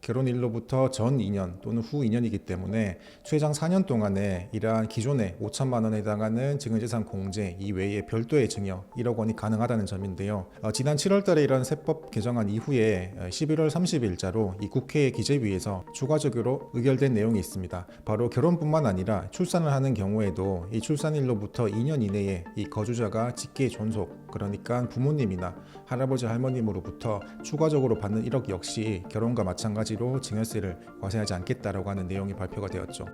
결혼일로부터 전 2년 또는 후 2년이기 때문에 최장 4년 동안에 이러한 기존의 5천만 원에 해당하는 증여재산 공제 이외에 별도의 증여 1억 원이 가능하다는 점인데요. 지난 7월 달에 이런 세법 개정안 이후에 11월 30일자로 이 국회 기재위에서 추가적으로 의결된 내용이 있습니다. 바로 결혼뿐만 아니라 출산을 하는 경우에도 이 출산일로부터 2년 이내에 이 거주자가 직계 존속, 그러니까 부모님이나 할아버지 할머님으로부터 추가적으로 받는 1억 역시 결혼과 마찬가지로 증여세를 과세하지 않겠다라고 하는 내용이 발표가 되었죠.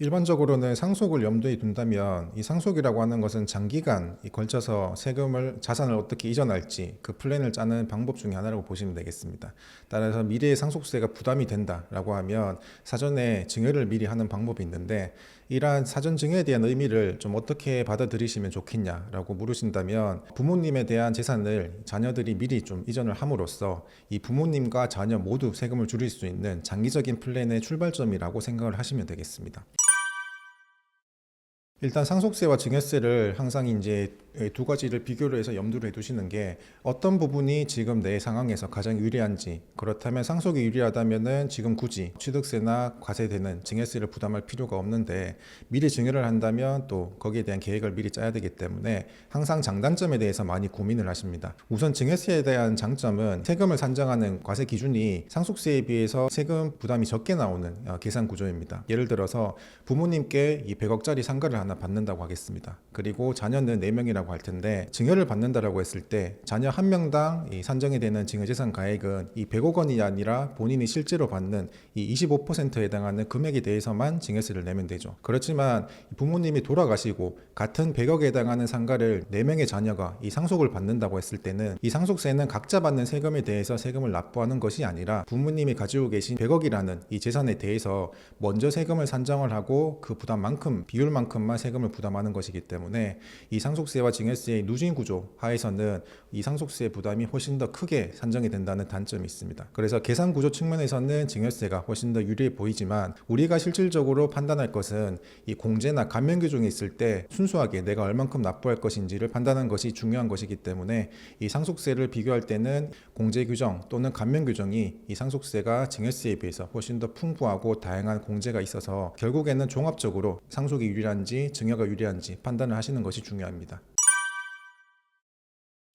일반적으로는 상속을 염두에 둔다면 이 상속이라고 하는 것은 장기간 걸쳐서 자산을 어떻게 이전할지 그 플랜을 짜는 방법 중에 하나라고 보시면 되겠습니다. 따라서 미래의 상속세가 부담이 된다라고 하면 사전에 증여를 미리 하는 방법이 있는데, 이러한 사전 증여에 대한 의미를 좀 어떻게 받아들이시면 좋겠냐라고 물으신다면, 부모님에 대한 재산을 자녀들이 미리 좀 이전을 함으로써 이 부모님과 자녀 모두 세금을 줄일 수 있는 장기적인 플랜의 출발점이라고 생각을 하시면 되겠습니다. 일단 상속세와 증여세를 항상 이제 두 가지를 비교를 해서 염두를 해두시는 게, 어떤 부분이 지금 내 상황에서 가장 유리한지, 그렇다면 상속이 유리하다면은 지금 굳이 취득세나 과세되는 증여세를 부담할 필요가 없는데, 미리 증여를 한다면 또 거기에 대한 계획을 미리 짜야 되기 때문에 항상 장단점에 대해서 많이 고민을 하십니다. 우선 증여세에 대한 장점은 세금을 산정하는 과세 기준이 상속세에 비해서 세금 부담이 적게 나오는 계산 구조입니다. 예를 들어서 부모님께 이 100억짜리 상가를 하나 받는다고 하겠습니다. 그리고 자녀는 4명이라고 할 텐데, 증여를 받는다라고 했을 때 자녀 한 명당 이 산정이 되는 증여재산 가액은 이 100억 원이 아니라 본인이 실제로 받는 이 25%에 해당하는 금액에 대해서만 증여세를 내면 되죠. 그렇지만 부모님이 돌아가시고 같은 100억에 해당하는 상가를 4명의 자녀가 이 상속을 받는다고 했을 때는, 이 상속세는 각자 받는 세금에 대해서 세금을 납부하는 것이 아니라 부모님이 가지고 계신 100억이라는 이 재산에 대해서 먼저 세금을 산정을 하고 그 부담만큼, 비율만큼만 세금을 부담하는 것이기 때문에 이 상속세와 증여세의 누진 구조 하에서는 이 상속세 부담이 훨씬 더 크게 산정이 된다는 단점이 있습니다. 그래서 계산 구조 측면에서는 증여세가 훨씬 더 유리해 보이지만, 우리가 실질적으로 판단할 것은 이 공제나 감면 규정이 있을 때 순수하게 내가 얼만큼 납부할 것인지를 판단하는 것이 중요한 것이기 때문에, 이 상속세를 비교할 때는 공제 규정 또는 감면 규정이 이 상속세가 증여세에 비해서 훨씬 더 풍부하고 다양한 공제가 있어서 결국에는 종합적으로 상속이 유리한지 증여가 유리한지 판단을 하시는 것이 중요합니다.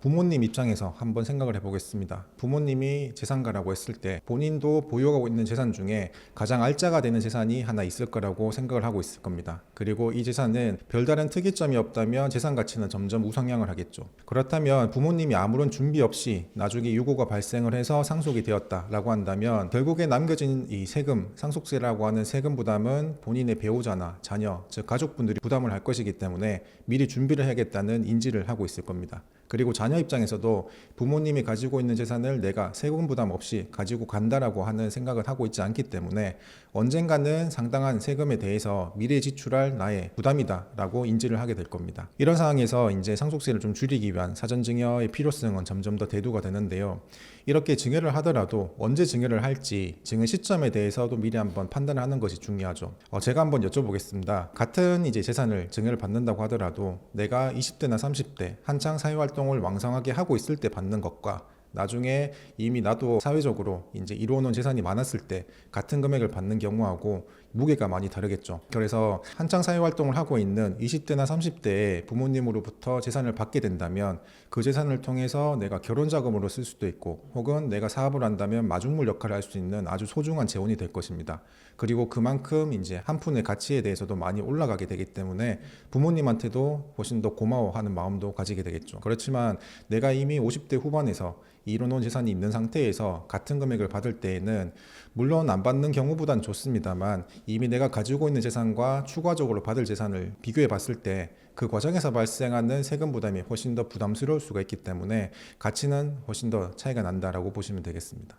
부모님 입장에서 한번 생각을 해보겠습니다. 부모님이 재산가라고 했을 때 본인도 보유하고 있는 재산 중에 가장 알짜가 되는 재산이 하나 있을 거라고 생각을 하고 있을 겁니다. 그리고 이 재산은 별다른 특이점이 없다면 재산 가치는 점점 우상향을 하겠죠. 그렇다면 부모님이 아무런 준비 없이 나중에 유고가 발생을 해서 상속이 되었다라고 한다면, 결국에 남겨진 이 세금, 상속세라고 하는 세금 부담은 본인의 배우자나 자녀, 즉 가족분들이 부담을 할 것이기 때문에 미리 준비를 해야겠다는 인지를 하고 있을 겁니다. 그리고 자녀 입장에서도 부모님이 가지고 있는 재산을 내가 세금 부담 없이 가지고 간다라고 하는 생각을 하고 있지 않기 때문에 언젠가는 상당한 세금에 대해서 미래 지출할 나의 부담이다라고 인지를 하게 될 겁니다. 이런 상황에서 이제 상속세를 좀 줄이기 위한 사전 증여의 필요성은 점점 더 대두가 되는데요. 이렇게 증여를 하더라도 언제 증여를 할지 증여 시점에 대해서도 미리 한번 판단을 하는 것이 중요하죠. 제가 한번 여쭤보겠습니다. 같은 이제 재산을 증여를 받는다고 하더라도 내가 20대나 30대 한창 사회활동을 왕성하게 하고 있을 때 받는 것과 나중에 이미 나도 사회적으로 이제 이루어놓은 재산이 많았을 때 같은 금액을 받는 경우하고 무게가 많이 다르겠죠. 그래서 한창 사회활동을 하고 있는 20대나 30대에 부모님으로부터 재산을 받게 된다면 그 재산을 통해서 내가 결혼자금으로 쓸 수도 있고, 혹은 내가 사업을 한다면 마중물 역할을 할 수 있는 아주 소중한 재원이 될 것입니다. 그리고 그만큼 이제 한 푼의 가치에 대해서도 많이 올라가게 되기 때문에 부모님한테도 훨씬 더 고마워하는 마음도 가지게 되겠죠. 그렇지만 내가 이미 50대 후반에서 이뤄놓은 재산이 있는 상태에서 같은 금액을 받을 때에는, 물론 안 받는 경우보단 좋습니다만, 이미 내가 가지고 있는 재산과 추가적으로 받을 재산을 비교해 봤을 때 그 과정에서 발생하는 세금 부담이 훨씬 더 부담스러울 수가 있기 때문에 가치는 훨씬 더 차이가 난다라고 보시면 되겠습니다.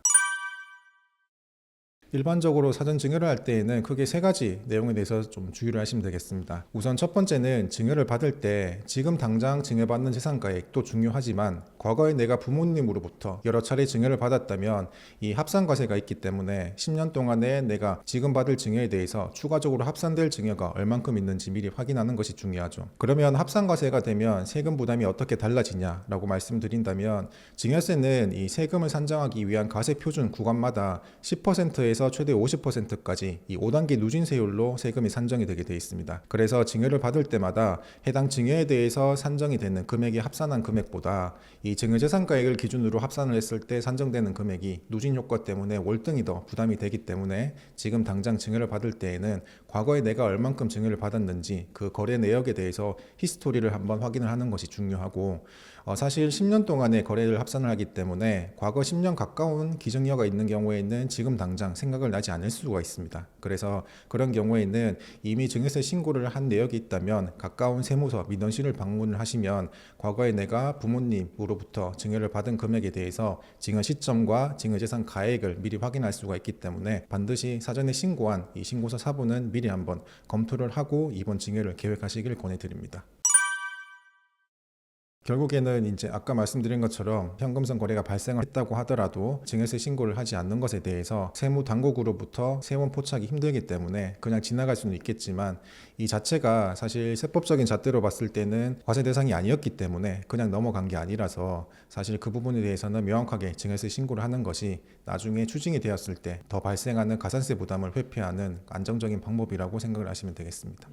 일반적으로 사전 증여를 할 때에는 크게 세 가지 내용에 대해서 좀 주의를 하시면 되겠습니다. 우선 첫 번째는 증여를 받을 때 지금 당장 증여받는 재산가액도 중요하지만 과거에 내가 부모님으로부터 여러 차례 증여를 받았다면 이 합산과세가 있기 때문에 10년 동안에 내가 지금 받을 증여에 대해서 추가적으로 합산될 증여가 얼만큼 있는지 미리 확인하는 것이 중요하죠. 그러면 합산과세가 되면 세금 부담이 어떻게 달라지냐라고 말씀드린다면, 증여세는 이 세금을 산정하기 위한 과세 표준 구간마다 10%에서 최대 50%까지 이 5단계 누진세율로 세금이 산정이 되게 되어 있습니다. 그래서 증여를 받을 때마다 해당 증여에 대해서 산정이 되는 금액이 합산한 금액보다 이 증여재산가액을 기준으로 합산을 했을 때 산정되는 금액이 누진 효과 때문에 월등히 더 부담이 되기 때문에 지금 당장 증여를 받을 때에는 과거에 내가 얼만큼 증여를 받았는지 그 거래 내역에 대해서 히스토리를 한번 확인을 하는 것이 중요하고, 사실 10년 동안의 거래를 합산을 하기 때문에 과거 10년 가까운 기증여가 있는 경우에는 지금 당장 생각을 나지 않을 수가 있습니다. 그래서 그런 경우에는 이미 증여세 신고를 한 내역이 있다면 가까운 세무서 민원실을 방문을 하시면 과거에 내가 부모님으로부터 증여를 받은 금액에 대해서 증여 시점과 증여재산 가액을 미리 확인할 수가 있기 때문에 반드시 사전에 신고한 이 신고서 사본은 미리 한번 검토를 하고 이번 증여를 계획하시길 권해드립니다. 결국에는 이제 아까 말씀드린 것처럼 현금성 거래가 발생했다고 하더라도 증여세 신고를 하지 않는 것에 대해서 세무 당국으로부터 세원 포착이 힘들기 때문에 그냥 지나갈 수는 있겠지만, 이 자체가 사실 세법적인 잣대로 봤을 때는 과세 대상이 아니었기 때문에 그냥 넘어간 게 아니라서 사실 그 부분에 대해서는 명확하게 증여세 신고를 하는 것이 나중에 추징이 되었을 때 더 발생하는 가산세 부담을 회피하는 안정적인 방법이라고 생각을 하시면 되겠습니다.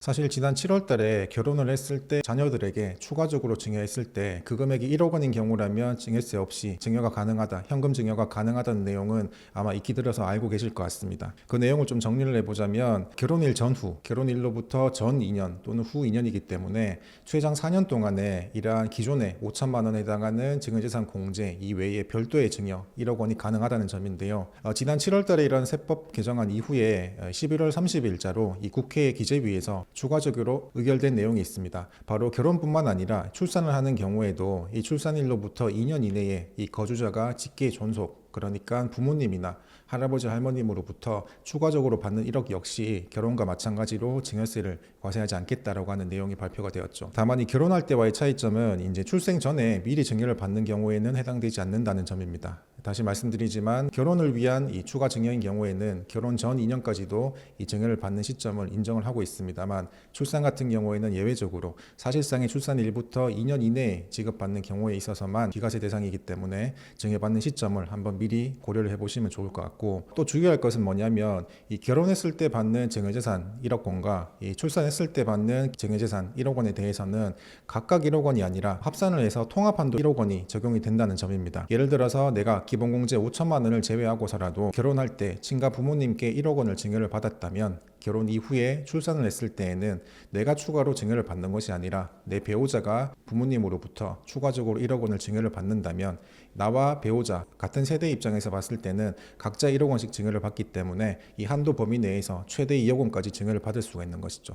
사실 지난 7월 달에 결혼을 했을 때 자녀들에게 추가적으로 증여했을 때 그 금액이 1억 원인 경우라면 증여세 없이 증여가 가능하다, 현금 증여가 가능하다는 내용은 아마 익히 들어서 알고 계실 것 같습니다. 그 내용을 좀 정리를 해보자면, 결혼일 전후, 결혼일로부터 전 2년 또는 후 2년이기 때문에 최장 4년 동안에 이러한 기존의 5천만 원에 해당하는 증여재산 공제 이외에 별도의 증여 1억 원이 가능하다는 점인데요. 지난 7월 달에 이런 세법 개정안 이후에 11월 30일자로 이 국회 기재위에서 추가적으로 의결된 내용이 있습니다. 바로 결혼뿐만 아니라 출산을 하는 경우에도 이 출산일로부터 2년 이내에 이 거주자가 직계 존속, 그러니까 부모님이나 할아버지 할머님으로부터 추가적으로 받는 1억 역시 결혼과 마찬가지로 증여세를 과세하지 않겠다라고 하는 내용이 발표가 되었죠. 다만 이 결혼할 때와의 차이점은 이제 출생 전에 미리 증여를 받는 경우에는 해당되지 않는다는 점입니다. 다시 말씀드리지만 결혼을 위한 이 추가 증여인 경우에는 결혼 전 2년까지도 이 증여를 받는 시점을 인정을 하고 있습니다만, 출산 같은 경우에는 예외적으로 사실상의 출산일부터 2년 이내에 지급받는 경우에 있어서만 비과세 대상이기 때문에 증여받는 시점을 한번 미리 고려를 해보시면 좋을 것 같고, 또 주의할 것은 뭐냐면 이 결혼했을 때 받는 증여재산 1억 원과 이 출산했을 때 받는 증여재산 1억 원에 대해서는 각각 1억 원이 아니라 합산을 해서 통합한도 1억 원이 적용이 된다는 점입니다. 예를 들어서 내가 기본공제 5천만 원을 제외하고서라도 결혼할 때 친가 부모님께 1억 원을 증여를 받았다면 결혼 이후에 출산을 했을 때에는 내가 추가로 증여를 받는 것이 아니라 내 배우자가 부모님으로부터 추가적으로 1억 원을 증여를 받는다면 나와 배우자 같은 세대 입장에서 봤을 때는 각자 1억 원씩 증여를 받기 때문에 이 한도 범위 내에서 최대 2억 원까지 증여를 받을 수가 있는 것이죠.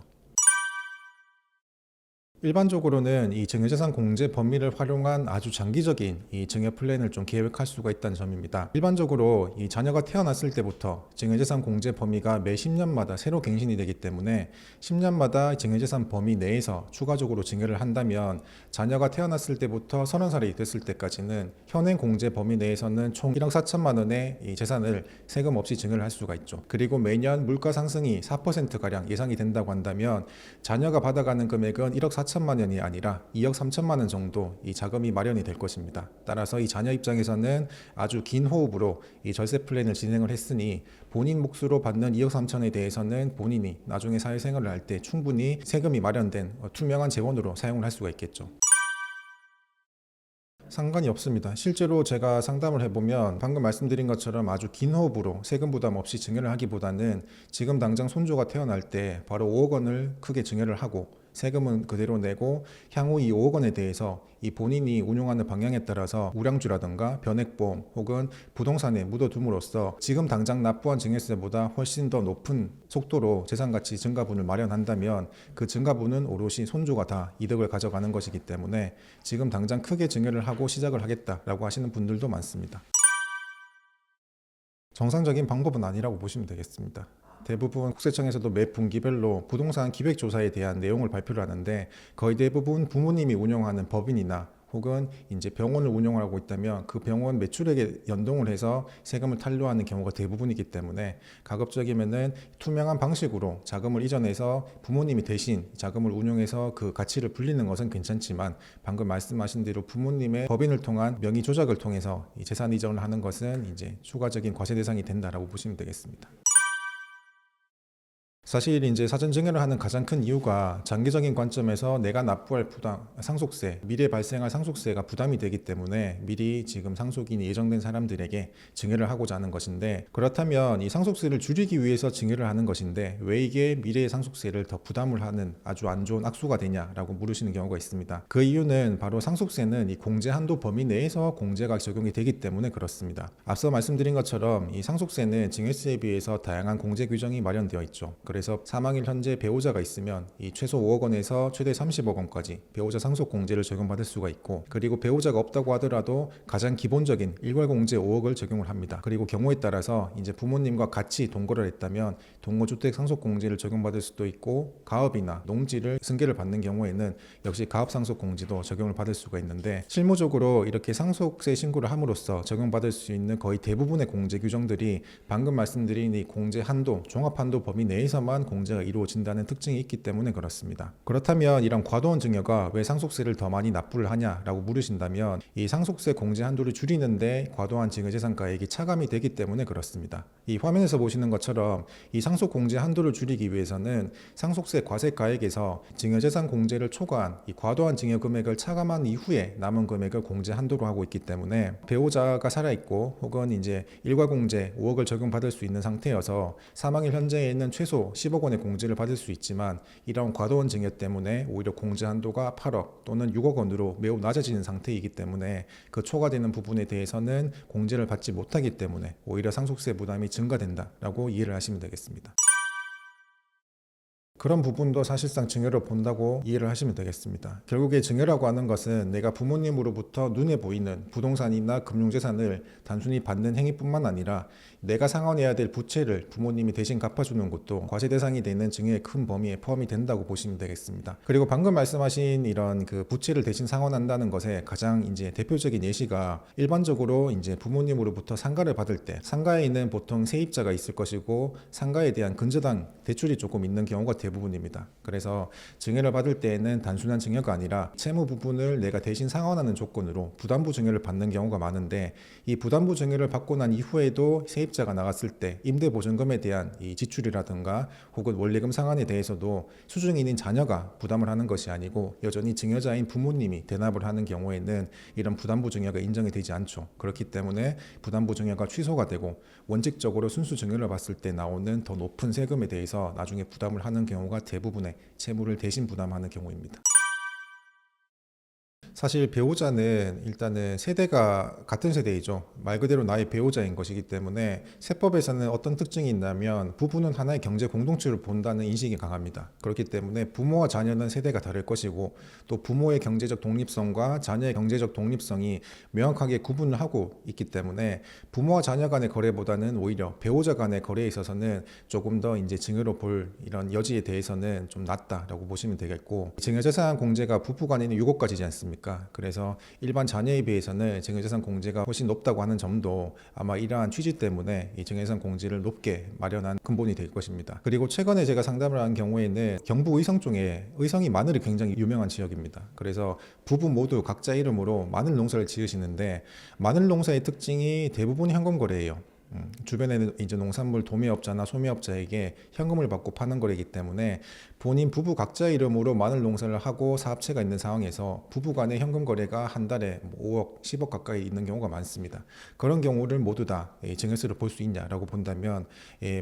일반적으로는 이 증여재산 공제 범위를 활용한 아주 장기적인 이 증여 플랜을 좀 계획할 수가 있다는 점입니다. 일반적으로 이 자녀가 태어났을 때부터 증여재산 공제 범위가 매 10년마다 새로 갱신이 되기 때문에 10년마다 증여재산 범위 내에서 추가적으로 증여를 한다면 자녀가 태어났을 때부터 30살이 됐을 때까지는 현행 공제 범위 내에서는 총 1억 4천만 원의 이 재산을 세금 없이 증여를 할 수가 있죠. 그리고 매년 물가 상승이 4%가량 예상이 된다고 한다면 자녀가 받아가는 금액은 1억 4천만 원이 아니라 2억 3천만 원 정도 이 자금이 마련이 될 것입니다. 따라서 이 자녀 입장에서는 아주 긴 호흡으로 이 절세 플랜을 진행을 했으니 본인 몫으로 받는 2억 3천에 대해서는 본인이 나중에 사회생활을 할 때 충분히 세금이 마련된 투명한 재원으로 사용을 할 수가 있겠죠. 상관이 없습니다. 실제로 제가 상담을 해보면 방금 말씀드린 것처럼 아주 긴 호흡으로 세금 부담 없이 증여를 하기보다는 지금 당장 손주가 태어날 때 바로 5억 원을 크게 증여를 하고 세금은 그대로 내고 향후 이 5억 원에 대해서 이 본인이 운용하는 방향에 따라서 우량주라든가 변액보험 혹은 부동산에 묻어둠으로써 지금 당장 납부한 증여세보다 훨씬 더 높은 속도로 재산가치 증가분을 마련한다면 그 증가분은 오롯이 손주가 다 이득을 가져가는 것이기 때문에 지금 당장 크게 증여를 하고 시작을 하겠다라고 하시는 분들도 많습니다. 정상적인 방법은 아니라고 보시면 되겠습니다. 대부분 국세청에서도 매 분기별로 부동산 기획조사에 대한 내용을 발표를 하는데 거의 대부분 부모님이 운영하는 법인이나 혹은 이제 병원을 운영하고 있다면 그 병원 매출액에 연동을 해서 세금을 탄료하는 경우가 대부분이기 때문에 가급적이면은 투명한 방식으로 자금을 이전해서 부모님이 대신 자금을 운용해서 그 가치를 불리는 것은 괜찮지만 방금 말씀하신 대로 부모님의 법인을 통한 명의 조작을 통해서 이 재산 이전을 하는 것은 이제 추가적인 과세 대상이 된다라고 보시면 되겠습니다. 사실 이제 사전 증여를 하는 가장 큰 이유가 장기적인 관점에서 내가 납부할 상속세, 미래 발생할 상속세가 부담이 되기 때문에 미리 지금 상속인이 예정된 사람들에게 증여를 하고자 하는 것인데, 그렇다면 이 상속세를 줄이기 위해서 증여를 하는 것인데 왜 이게 미래의 상속세를 더 부담을 하는 아주 안 좋은 악수가 되냐라고 물으시는 경우가 있습니다. 그 이유는 바로 상속세는 이 공제 한도 범위 내에서 공제가 적용이 되기 때문에 그렇습니다. 앞서 말씀드린 것처럼 이 상속세는 증여세에 비해서 다양한 공제 규정이 마련되어 있죠. 그래서 사망일 현재 배우자가 있으면 이 최소 5억 원에서 최대 30억 원까지 배우자 상속 공제를 적용받을 수가 있고, 그리고 배우자가 없다고 하더라도 가장 기본적인 일괄 공제 5억을 적용을 합니다. 그리고 경우에 따라서 이제 부모님과 같이 동거를 했다면 동거주택 상속 공제를 적용받을 수도 있고, 가업이나 농지를 승계를 받는 경우에는 역시 가업 상속 공제도 적용을 받을 수가 있는데, 실무적으로 이렇게 상속세 신고를 함으로써 적용받을 수 있는 거의 대부분의 공제 규정들이 방금 말씀드린 이 공제 한도, 종합 한도 범위 내에서만 공제가 이루어진다는 특징이 있기 때문에 그렇습니다. 그렇다면 이런 과도한 증여가 왜 상속세를 더 많이 납부를 하냐라고 물으신다면, 이 상속세 공제 한도를 줄이는데 과도한 증여재산가액이 차감이 되기 때문에 그렇습니다. 이 화면에서 보시는 것처럼 이 상속 공제 한도를 줄이기 위해서는 상속세 과세가액에서 증여재산 공제를 초과한 이 과도한 증여 금액을 차감한 이후에 남은 금액을 공제 한도로 하고 있기 때문에 배우자가 살아있고 혹은 이제 일괄 공제 5억을 적용받을 수 있는 상태여서 사망일 현재에는 최소 10억 원의 공제를 받을 수 있지만, 이런 과도한 증여 때문에 오히려 공제 한도가 8억 또는 6억 원으로 매우 낮아지는 상태이기 때문에 그 초과되는 부분에 대해서는 공제를 받지 못하기 때문에 오히려 상속세 부담이 증가된다라고 이해를 하시면 되겠습니다. 그런 부분도 사실상 증여를 본다고 이해를 하시면 되겠습니다. 결국에 증여라고 하는 것은 내가 부모님으로부터 눈에 보이는 부동산이나 금융재산을 단순히 받는 행위뿐만 아니라 내가 상환해야 될 부채를 부모님이 대신 갚아주는 것도 과세 대상이 되는 증여의 큰 범위에 포함이 된다고 보시면 되겠습니다. 그리고 방금 말씀하신 이런 그 부채를 대신 상환한다는 것에 가장 이제 대표적인 예시가, 일반적으로 이제 부모님으로부터 상가를 받을 때 상가에는 보통 세입자가 있을 것이고 상가에 대한 근저당 대출이 조금 있는 경우가 대부분입니다. 그래서 증여를 받을 때에는 단순한 증여가 아니라 채무 부분을 내가 대신 상환하는 조건으로 부담부 증여를 받는 경우가 많은데, 이 부담부 증여를 받고 난 이후에도 세입자가 나갔을 때 임대보증금에 대한 이 지출이라든가 혹은 원리금 상환에 대해서도 수중인인 자녀가 부담을 하는 것이 아니고 여전히 증여자인 부모님이 대납을 하는 경우에는 이런 부담부 증여가 인정이 되지 않죠. 그렇기 때문에 부담부 증여가 취소가 되고 원칙적으로 순수 증여를 봤을 때 나오는 더 높은 세금에 대해서 나중에 부담을 하는 경우가 대부분의 채무를 대신 부담하는 경우입니다. 사실 배우자는 일단은 세대가 같은 세대이죠. 말 그대로 나의 배우자인 것이기 때문에 세법에서는 어떤 특징이 있냐면 부부는 하나의 경제 공동체를 본다는 인식이 강합니다. 그렇기 때문에 부모와 자녀는 세대가 다를 것이고, 또 부모의 경제적 독립성과 자녀의 경제적 독립성이 명확하게 구분을 하고 있기 때문에 부모와 자녀 간의 거래보다는 오히려 배우자 간의 거래에 있어서는 조금 더 이제 증여로 볼 이런 여지에 대해서는 좀 낮다라고 보시면 되겠고, 증여재산 공제가 부부 간에는 6억까지지 않습니까? 그래서 일반 자녀에 비해서는 증여재산 공제가 훨씬 높다고 하는 점도 아마 이러한 취지 때문에 이 증여재산 공제를 높게 마련한 근본이 될 것입니다. 그리고 최근에 제가 상담을 한 경우에는 경북 의성 쪽에, 의성이 마늘이 굉장히 유명한 지역입니다. 그래서 부부 모두 각자 이름으로 마늘 농사를 지으시는데, 마늘 농사의 특징이 대부분 현금 거래예요. 주변에는 이제 농산물 도매업자나 소매업자에게 현금을 받고 파는 거래이기 때문에 본인 부부 각자 이름으로 마늘 농사를 하고 사업체가 있는 상황에서 부부 간의 현금 거래가 한 달에 5억, 10억 가까이 있는 경우가 많습니다. 그런 경우를 모두 다 증여세로 볼 수 있냐라고 본다면,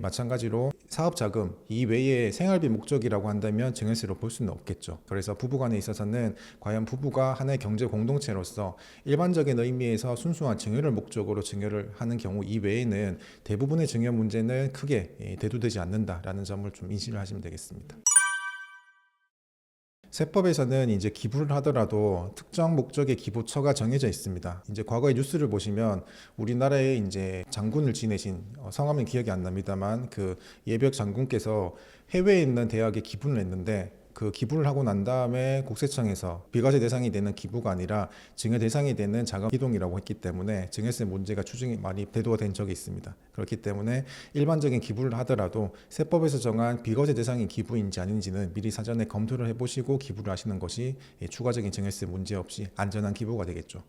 마찬가지로 사업자금 이외에 생활비 목적이라고 한다면 증여세로 볼 수는 없겠죠. 그래서 부부 간에 있어서는 과연 부부가 하나의 경제 공동체로서 일반적인 의미에서 순수한 증여를 목적으로 증여를 하는 경우 이외에는 대부분의 증여 문제는 크게 대두되지 않는다라는 점을 좀 인식을 하시면 되겠습니다. 세법에서는 이제 기부를 하더라도 특정 목적의 기부처가 정해져 있습니다. 이제 과거의 뉴스를 보시면 우리나라에 이제 장군을 지내신 성함은 기억이 안 납니다만 그 예비역 장군께서 해외에 있는 대학에 기부를 했는데 그 기부를 하고 난 다음에 국세청에서 비과세 대상이 되는 기부가 아니라 증여 대상이 되는 자금 이동이라고 했기 때문에 증여세 문제가 추징이 많이 대두가 된 적이 있습니다. 그렇기 때문에 일반적인 기부를 하더라도 세법에서 정한 비과세 대상이 기부인지 아닌지는 미리 사전에 검토를 해보시고 기부를 하시는 것이 추가적인 증여세 문제 없이 안전한 기부가 되겠죠.